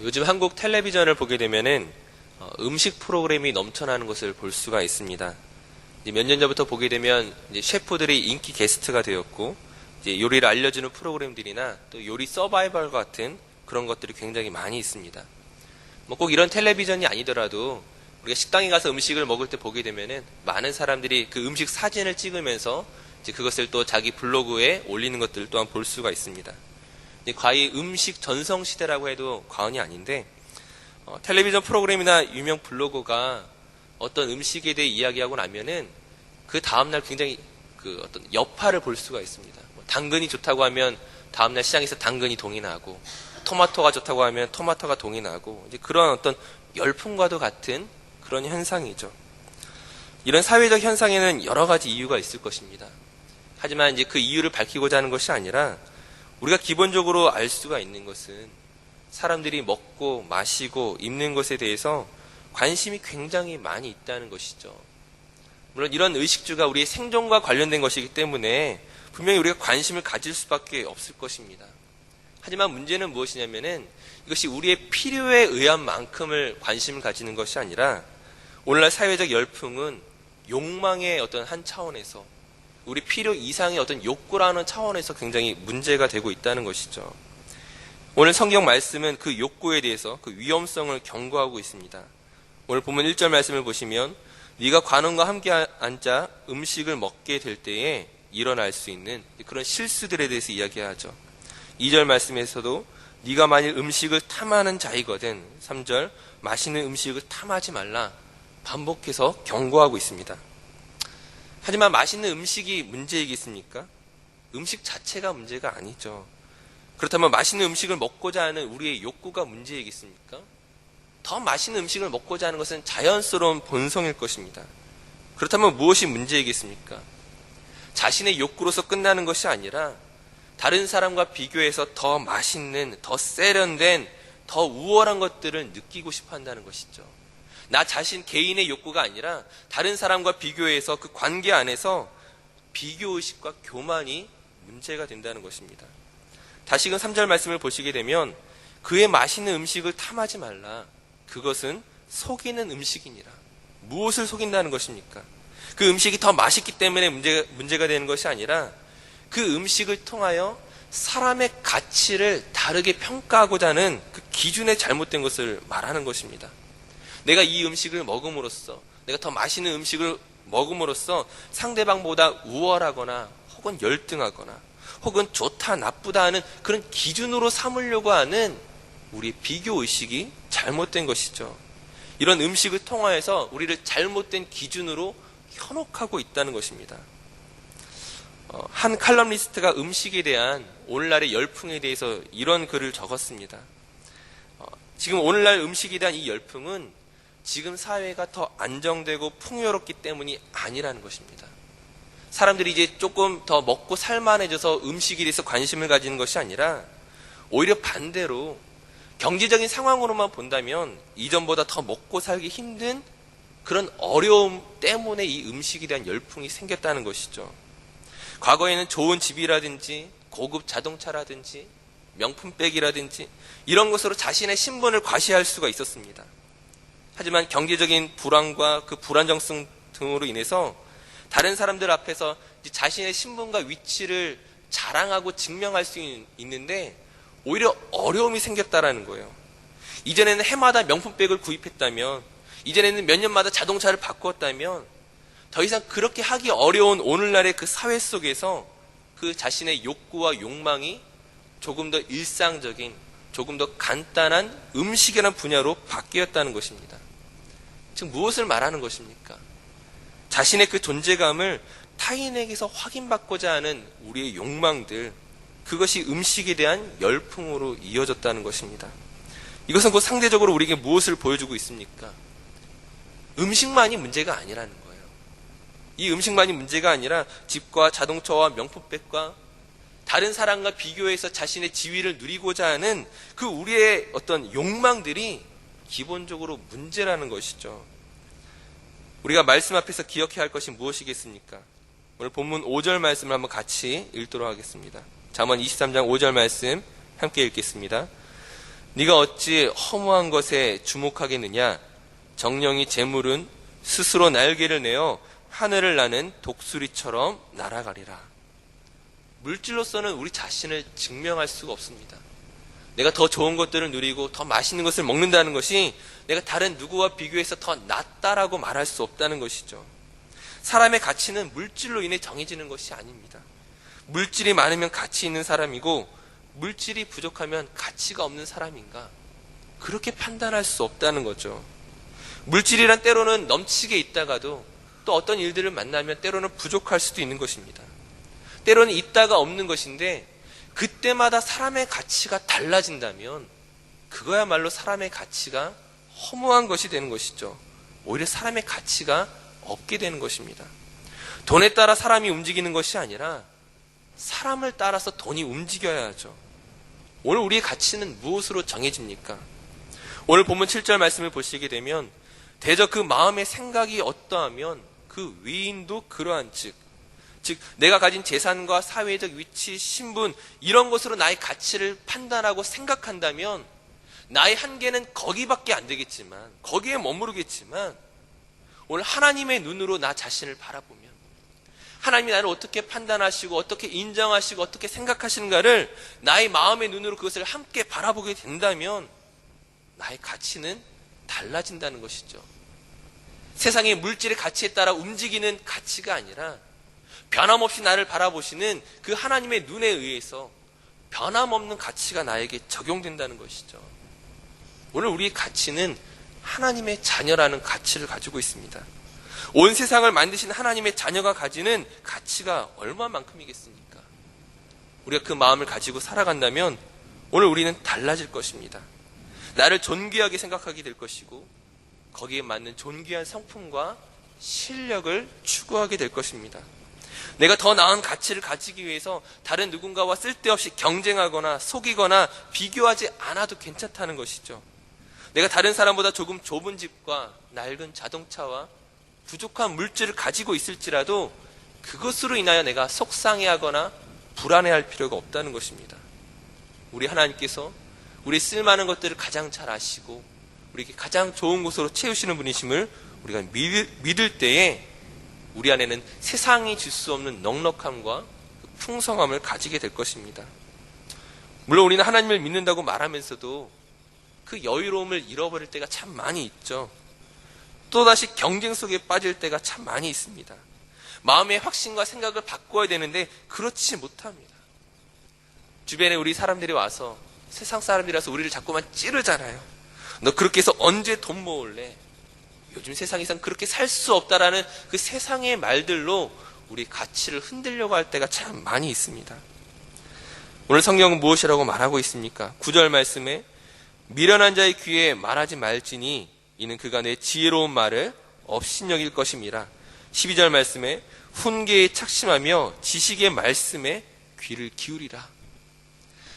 요즘 한국 텔레비전을 보게 되면은 음식 프로그램이 넘쳐나는 것을 볼 수가 있습니다. 몇 년 전부터 보게 되면 이제 셰프들이 인기 게스트가 되었고, 이제 요리를 알려주는 프로그램들이나 또 요리 서바이벌 같은 그런 것들이 굉장히 많이 있습니다. 뭐 꼭 이런 텔레비전이 아니더라도 우리가 식당에 가서 음식을 먹을 때 보게 되면은 많은 사람들이 그 음식 사진을 찍으면서 이제 그것을 또 자기 블로그에 올리는 것들 또한 볼 수가 있습니다. 과히 음식 전성시대라고 해도 과언이 아닌데, 텔레비전 프로그램이나 유명 블로거가 어떤 음식에 대해 이야기하고 나면은 그 다음날 굉장히 그 어떤 여파를 볼 수가 있습니다. 당근이 좋다고 하면 다음날 시장에서 당근이 동이 나고, 토마토가 좋다고 하면 토마토가 동이 나고, 이제 그런 어떤 열풍과도 같은 그런 현상이죠. 이런 사회적 현상에는 여러 가지 이유가 있을 것입니다. 하지만 이제 그 이유를 밝히고자 하는 것이 아니라, 우리가 기본적으로 알 수가 있는 것은 사람들이 먹고 마시고 입는 것에 대해서 관심이 굉장히 많이 있다는 것이죠. 물론 이런 의식주가 우리의 생존과 관련된 것이기 때문에 분명히 우리가 관심을 가질 수밖에 없을 것입니다. 하지만 문제는 무엇이냐면은 이것이 우리의 필요에 의한 만큼을 관심을 가지는 것이 아니라, 오늘날 사회적 열풍은 욕망의 어떤 한 차원에서, 우리 필요 이상의 어떤 욕구라는 차원에서 굉장히 문제가 되고 있다는 것이죠. 오늘 성경 말씀은 그 욕구에 대해서 그 위험성을 경고하고 있습니다. 오늘 본문 1절 말씀을 보시면, 네가 관원과 함께 앉아 음식을 먹게 될 때에 일어날 수 있는 그런 실수들에 대해서 이야기하죠. 2절 말씀에서도 네가 만일 음식을 탐하는 자이거든, 3절 맛있는 음식을 탐하지 말라, 반복해서 경고하고 있습니다. 하지만 맛있는 음식이 문제이겠습니까? 음식 자체가 문제가 아니죠. 그렇다면 맛있는 음식을 먹고자 하는 우리의 욕구가 문제이겠습니까? 더 맛있는 음식을 먹고자 하는 것은 자연스러운 본성일 것입니다. 그렇다면 무엇이 문제이겠습니까? 자신의 욕구로서 끝나는 것이 아니라 다른 사람과 비교해서 더 맛있는, 더 세련된, 더 우월한 것들을 느끼고 싶어 한다는 것이죠. 나 자신 개인의 욕구가 아니라 다른 사람과 비교해서 그 관계 안에서 비교의식과 교만이 문제가 된다는 것입니다. 다시금 3절 말씀을 보시게 되면, 그의 맛있는 음식을 탐하지 말라, 그것은 속이는 음식이니라. 무엇을 속인다는 것입니까? 그 음식이 더 맛있기 때문에 문제가 되는 것이 아니라, 그 음식을 통하여 사람의 가치를 다르게 평가하고자 하는 그 기준에 잘못된 것을 말하는 것입니다. 내가 이 음식을 먹음으로써, 내가 더 맛있는 음식을 먹음으로써 상대방보다 우월하거나 혹은 열등하거나 혹은 좋다 나쁘다 하는 그런 기준으로 삼으려고 하는 우리의 비교의식이 잘못된 것이죠. 이런 음식을 통하여서 우리를 잘못된 기준으로 현혹하고 있다는 것입니다. 한 칼럼니스트가 음식에 대한 오늘날의 열풍에 대해서 이런 글을 적었습니다. 지금 오늘날 음식에 대한 이 열풍은 지금 사회가 더 안정되고 풍요롭기 때문이 아니라는 것입니다. 사람들이 이제 조금 더 먹고 살만해져서 음식에 대해서 관심을 가지는 것이 아니라, 오히려 반대로 경제적인 상황으로만 본다면 이전보다 더 먹고 살기 힘든 그런 어려움 때문에 이 음식에 대한 열풍이 생겼다는 것이죠. 과거에는 좋은 집이라든지 고급 자동차라든지 명품백이라든지 이런 것으로 자신의 신분을 과시할 수가 있었습니다. 하지만 경제적인 불안과 그 불안정성 등으로 인해서 다른 사람들 앞에서 자신의 신분과 위치를 자랑하고 증명할 수 있는데 오히려 어려움이 생겼다라는 거예요. 이전에는 해마다 명품백을 구입했다면, 이전에는 몇 년마다 자동차를 바꾸었다면, 더 이상 그렇게 하기 어려운 오늘날의 그 사회 속에서 그 자신의 욕구와 욕망이 조금 더 일상적인, 조금 더 간단한 음식이라는 분야로 바뀌었다는 것입니다. 즉 무엇을 말하는 것입니까? 자신의 그 존재감을 타인에게서 확인받고자 하는 우리의 욕망들, 그것이 음식에 대한 열풍으로 이어졌다는 것입니다. 이것은 곧 상대적으로 우리에게 무엇을 보여주고 있습니까? 음식만이 문제가 아니라는 거예요. 이 음식만이 문제가 아니라 집과 자동차와 명품백과 다른 사람과 비교해서 자신의 지위를 누리고자 하는 그 우리의 어떤 욕망들이 기본적으로 문제라는 것이죠. 우리가 말씀 앞에서 기억해야 할 것이 무엇이겠습니까? 오늘 본문 5절 말씀을 한번 같이 읽도록 하겠습니다. 잠언 23장 5절 말씀 함께 읽겠습니다. 네가 어찌 허무한 것에 주목하겠느냐? 정령이 재물은 스스로 날개를 내어 하늘을 나는 독수리처럼 날아가리라. 물질로서는 우리 자신을 증명할 수가 없습니다. 내가 더 좋은 것들을 누리고 더 맛있는 것을 먹는다는 것이 내가 다른 누구와 비교해서 더 낫다라고 말할 수 없다는 것이죠. 사람의 가치는 물질로 인해 정해지는 것이 아닙니다. 물질이 많으면 가치 있는 사람이고 물질이 부족하면 가치가 없는 사람인가? 그렇게 판단할 수 없다는 거죠. 물질이란 때로는 넘치게 있다가도 또 어떤 일들을 만나면 때로는 부족할 수도 있는 것입니다. 때로는 있다가 없는 것인데 그때마다 사람의 가치가 달라진다면 그거야말로 사람의 가치가 허무한 것이 되는 것이죠. 오히려 사람의 가치가 없게 되는 것입니다. 돈에 따라 사람이 움직이는 것이 아니라 사람을 따라서 돈이 움직여야 하죠. 오늘 우리의 가치는 무엇으로 정해집니까? 오늘 본문 7절 말씀을 보시게 되면 대저 그 마음의 생각이 어떠하면 그 위인도 그러한 즉 내가 가진 재산과 사회적 위치, 신분 이런 것으로 나의 가치를 판단하고 생각한다면 나의 한계는 거기밖에 안 되겠지만 거기에 머무르겠지만 오늘 하나님의 눈으로 나 자신을 바라보면 하나님이 나를 어떻게 판단하시고 어떻게 인정하시고 어떻게 생각하시는가를 나의 마음의 눈으로 그것을 함께 바라보게 된다면 나의 가치는 달라진다는 것이죠. 세상의 물질의 가치에 따라 움직이는 가치가 아니라 변함없이 나를 바라보시는 그 하나님의 눈에 의해서 변함없는 가치가 나에게 적용된다는 것이죠. 오늘 우리의 가치는 하나님의 자녀라는 가치를 가지고 있습니다. 온 세상을 만드신 하나님의 자녀가 가지는 가치가 얼마만큼이겠습니까? 우리가 그 마음을 가지고 살아간다면 오늘 우리는 달라질 것입니다. 나를 존귀하게 생각하게 될 것이고 거기에 맞는 존귀한 성품과 실력을 추구하게 될 것입니다. 내가 더 나은 가치를 가지기 위해서 다른 누군가와 쓸데없이 경쟁하거나 속이거나 비교하지 않아도 괜찮다는 것이죠. 내가 다른 사람보다 조금 좁은 집과 낡은 자동차와 부족한 물질을 가지고 있을지라도 그것으로 인하여 내가 속상해하거나 불안해할 필요가 없다는 것입니다. 우리 하나님께서 우리 쓸만한 것들을 가장 잘 아시고 우리에게 가장 좋은 곳으로 채우시는 분이심을 우리가 믿을 때에 우리 안에는 세상이 줄 수 없는 넉넉함과 풍성함을 가지게 될 것입니다. 물론 우리는 하나님을 믿는다고 말하면서도 그 여유로움을 잃어버릴 때가 참 많이 있죠. 또다시 경쟁 속에 빠질 때가 참 많이 있습니다. 마음의 확신과 생각을 바꿔야 되는데 그렇지 못합니다. 주변에 우리 사람들이 와서 세상 사람들이라서 우리를 자꾸만 찌르잖아요. 너 그렇게 해서 언제 돈 모을래? 요즘 세상에선 그렇게 살 수 없다라는 그 세상의 말들로 우리 가치를 흔들려고 할 때가 참 많이 있습니다. 오늘 성경은 무엇이라고 말하고 있습니까? 9절 말씀에 미련한 자의 귀에 말하지 말지니 이는 그가 내 지혜로운 말을 업신여길 것임이라. 12절 말씀에 훈계에 착심하며 지식의 말씀에 귀를 기울이라.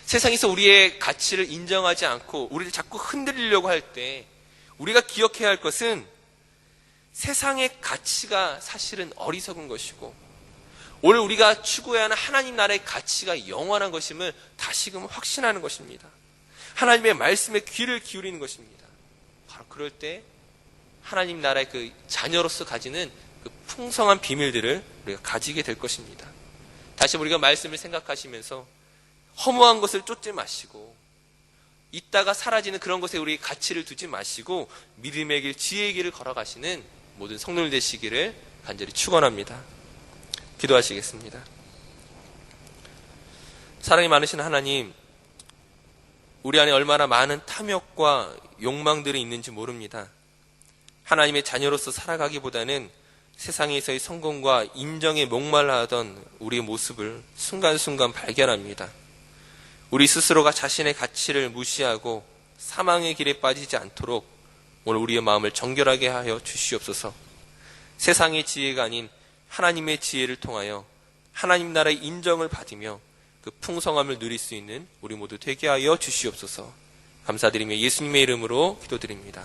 세상에서 우리의 가치를 인정하지 않고 우리를 자꾸 흔들리려고 할 때 우리가 기억해야 할 것은 세상의 가치가 사실은 어리석은 것이고 오늘 우리가 추구해야 하는 하나님 나라의 가치가 영원한 것임을 다시금 확신하는 것입니다. 하나님의 말씀에 귀를 기울이는 것입니다. 바로 그럴 때 하나님 나라의 그 자녀로서 가지는 그 풍성한 비밀들을 우리가 가지게 될 것입니다. 다시 우리가 말씀을 생각하시면서 허무한 것을 쫓지 마시고 있다가 사라지는 그런 것에 우리 가치를 두지 마시고 믿음의 길, 지혜의 길을 걸어가시는 모든 성도들 되시기를 간절히 축원합니다. 기도하시겠습니다. 사랑이 많으신 하나님, 우리 안에 얼마나 많은 탐욕과 욕망들이 있는지 모릅니다. 하나님의 자녀로서 살아가기보다는 세상에서의 성공과 인정에 목말라하던 우리의 모습을 순간순간 발견합니다. 우리 스스로가 자신의 가치를 무시하고 사망의 길에 빠지지 않도록 오늘 우리의 마음을 정결하게 하여 주시옵소서. 세상의 지혜가 아닌 하나님의 지혜를 통하여 하나님 나라의 인정을 받으며 그 풍성함을 누릴 수 있는 우리 모두 되게 하여 주시옵소서. 감사드리며 예수님의 이름으로 기도드립니다.